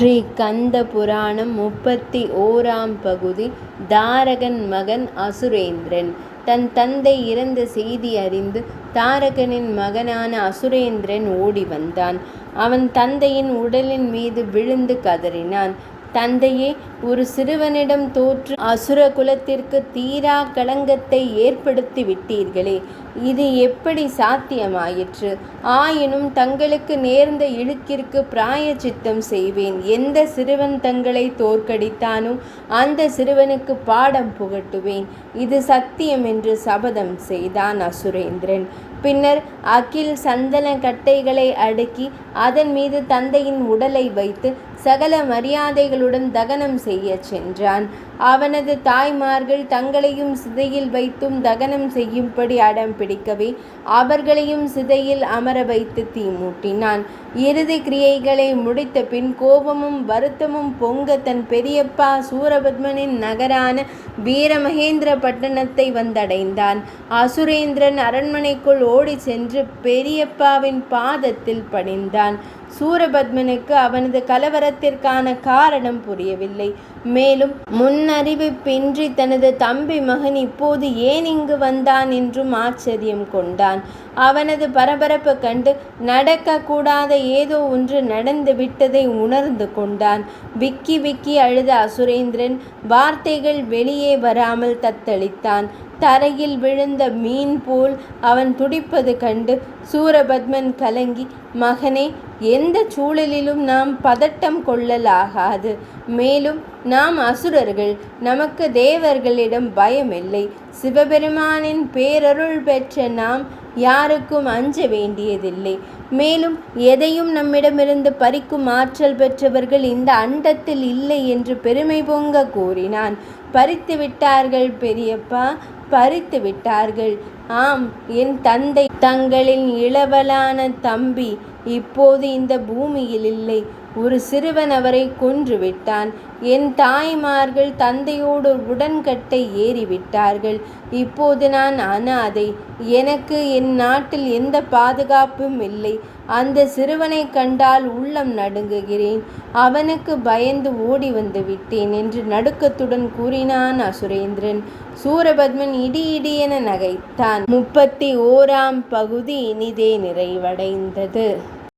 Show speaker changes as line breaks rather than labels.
ஸ்ரீ கந்த புராணம் 31ஆம் பகுதி. தாரகன் மகன் அசுரேந்திரன். தன் தந்தை இறந்த செய்தி அறிந்து தாரகனின் மகனான அசுரேந்திரன் ஓடி வந்தான். அவன் தந்தையின் உடலின் மீது விழுந்து கதறினான். தந்தையே, ஒரு சிறுவனிடம் தோற்று அசுர குலத்திற்கு தீரா களங்கத்தை ஏற்படுத்தி விட்டீர்களே, இது எப்படி சாத்தியமாயிற்று? ஆயினும் தங்களுக்கு நேர்ந்த இழுக்கிற்கு பிராயச்சித்தம் செய்வேன். எந்த சிறுவன் தங்களை தோற்கடித்தானோ அந்த சிறுவனுக்கு பாடம் புகட்டுவேன். இது சத்தியம் என்று சபதம் செய்தான் அசுரேந்திரன். பின்னர் அகில் சந்தன கட்டைகளை அடுக்கி அதன் மீது தந்தையின் உடலை வைத்து சகல மரியாதைகளுடன் தகனம் செய்ய சென்றான். அவனது தாய்மார்கள் தங்களையும் சிதையில் வைத்தும் தகனம் செய்யும்படி அடம் பிடிக்கவே அவர்களையும் சிதையில் அமர வைத்து தீ மூட்டினான். இறுதி கிரியைகளை முடித்த பின் கோபமும் வருத்தமும் பொங்க தன் பெரியப்பா சூரபத்மனின் நகரான வீரமகேந்திர பட்டணத்தை வந்தடைந்தான். அசுரேந்திரன் அரண்மனைக்குள் ஓடி சென்று பெரியப்பாவின் பாதத்தில் பணிந்தான். சூரபத்மனுக்கு அவனது கலவரத்திற்கான காரணம் புரியவில்லை. மேலும் முன்னறிவிப்பின்றி தனது தம்பி மகன் இப்போது ஏன் இங்கு வந்தான் என்றும் ஆச்சரியம் கொண்டான். அவனது பரபரப்பு கண்டு நடக்கக்கூடாத ஏதோ ஒன்று நடந்து விட்டதை உணர்ந்து கொண்டான். விக்கி விக்கி அழுத அசுரேந்திரன் வார்த்தைகள் வெளியே வராமல் தத்தளித்தான். தரையில் விழுந்த மீன் போல் அவன் துடிப்பது கண்டு சூரபத்மன் கலங்கி, மகனே, எந்த சூழலிலும் நாம் பதட்டம் கொள்ளலாகாது. மேலும் நாம் அசுரர்கள், நமக்கு தேவர்களிடம் பயமில்லை. சிவபெருமானின் பேரருள் பெற்ற நாம் யாருக்கும் அஞ்ச வேண்டியதில்லை. மேலும் எதையும் நம்மிடமிருந்து பறிக்கும் ஆற்றல் பெற்றவர்கள் இந்த அண்டத்தில் இல்லை என்று பெருமை பொங்க கூறினான். பறித்து விட்டார்கள் பெரியப்பா, பறித்து விட்டார்கள். ஆம், என் தந்தை தங்களின் இளவலான தம்பி இப்போது இந்த பூமியில் இல்லை. ஒரு சிறுவன் அவரை கொன்றுவிட்டான். என் தாய்மார்கள் தந்தையோடு உடன்கட்டை ஏறிவிட்டார்கள். இப்போது நான் அனாதை. எனக்கு என் நாட்டில் எந்த பாதுகாப்பும் இல்லை. அந்த சிறுவனை கண்டால் உள்ளம் நடுங்குகிறேன். அவனுக்கு பயந்து ஓடி வந்து விட்டேன் என்று நடுக்கத்துடன் கூறினான் அசுரேந்திரன். சூரபத்மன் இடி இடி என நகைத்தான். 31ஆம் பகுதி இனிதே நிறைவடைந்தது.